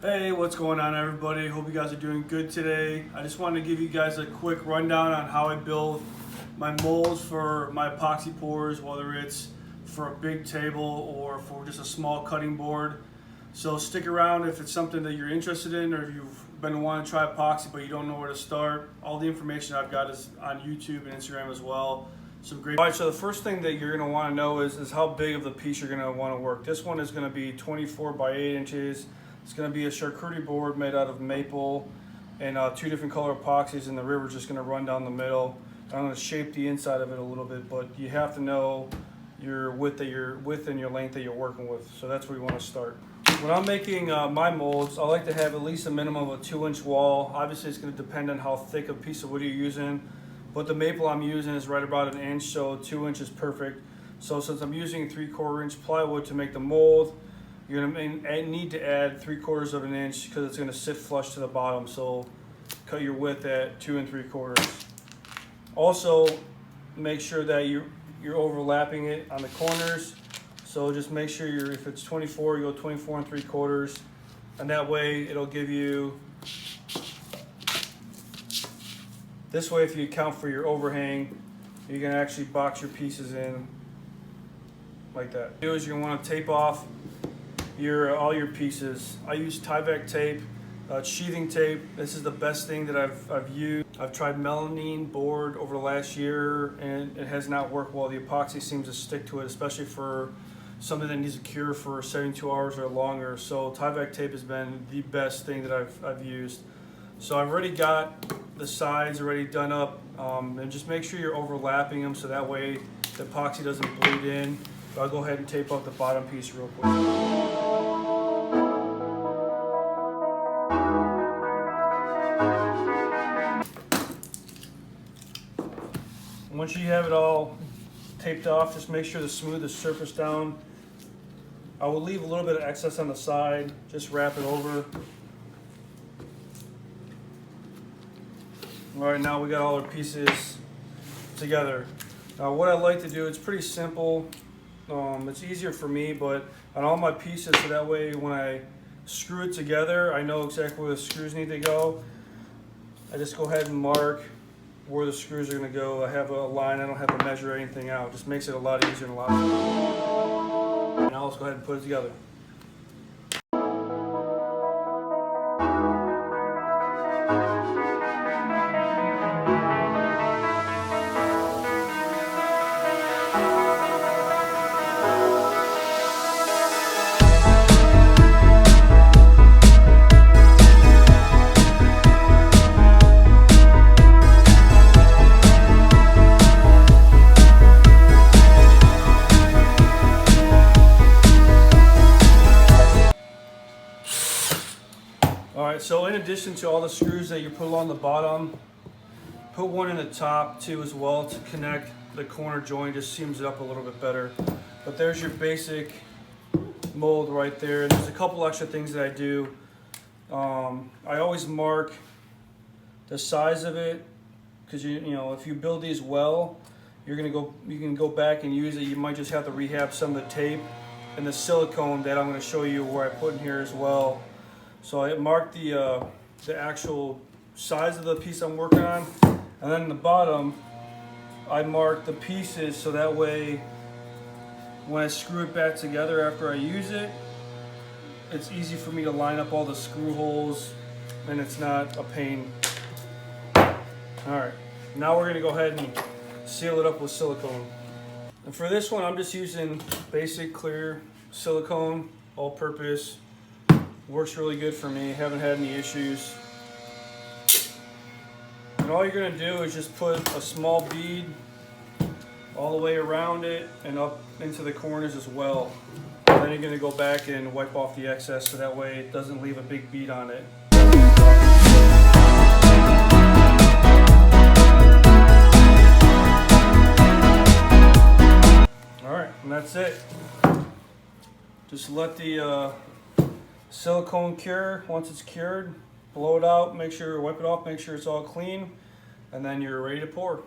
Hey, what's going on everybody? Hope you guys are doing good today. I just wanted to give you guys a quick rundown on how I build my molds for my epoxy pours, whether it's for a big table or for just a small cutting board. So stick around if it's something that you're interested in, or if you've been wanting to try epoxy but you don't know where to start. All the information I've got is on YouTube and Instagram as well. Some great. All right, so the first thing that you're going to want to know is how big of the piece you're going to want to work. This one is going to be 24 by 8 inches. It's going to be a charcuterie board made out of maple and two different color epoxies, and the river's just going to run down the middle. I'm going to shape the inside of it a little bit, but you have to know your width and your length that you're working with. So that's where you want to start. When I'm making my molds, I like to have at least a minimum of a 2-inch wall. Obviously, it's going to depend on how thick a piece of wood you're using, but the maple I'm using is right about 1 inch, so 2 inches is perfect. So since I'm using 3/4 inch plywood to make the mold, you're going to need to add 3/4 of an inch because it's going to sit flush to the bottom. So cut your width at 2 3/4. Also, make sure that you're overlapping it on the corners. So just make sure if it's 24, you go 24 3/4, and that way it'll give you. This way, if you account for your overhang, you can actually box your pieces in like that. What you do is you're going to want to tape off all your pieces. I use Tyvek tape, sheathing tape. This is the best thing that I've used. I've tried melamine board over the last year, and it has not worked well. The epoxy seems to stick to it, especially for something that needs a cure for 72 hours or longer. So Tyvek tape has been the best thing that I've used. So I've already got the sides already done up, and just make sure you're overlapping them so that way the epoxy doesn't bleed in. But I'll go ahead and tape up the bottom piece real quick. Once you have it all taped off, just make sure to smooth the surface down. I will leave a little bit of excess on the side, just wrap it over. All right, now we got all our pieces together. Now what I like to do, it's pretty simple. It's easier for me, but on all my pieces, so that way when I screw it together, I know exactly where the screws need to go. I just go ahead and mark where the screws are going to go. I have a line, I don't have to measure anything out. It just makes it a lot easier and a lot easier. Now let's go ahead and put it together. Alright, so in addition to all the screws that you put along the bottom, put one in the top too as well to connect the corner joint, just seams it up a little bit better. But there's your basic mold right there. There's a couple extra things that I do. I always mark the size of it because you know if you build these well, you can go back and use it. You might just have to rehab some of the tape and the silicone that I'm going to show you where I put in here as well. So I marked the actual size of the piece I'm working on, and then in the bottom I marked the pieces so that way when I screw it back together after I use it, it's easy for me to line up all the screw holes and it's not a pain. Alright, now we're going to go ahead and seal it up with silicone. And for this one I'm just using basic clear silicone, all-purpose. Works really good for me, haven't had any issues. And all you're going to do is just put a small bead all the way around it and up into the corners as well. And then you're going to go back and wipe off the excess so that way it doesn't leave a big bead on it. Alright, and that's it. Just let the silicone cure. Once it's cured, blow it out, wipe it off, make sure it's all clean, and then you're ready to pour.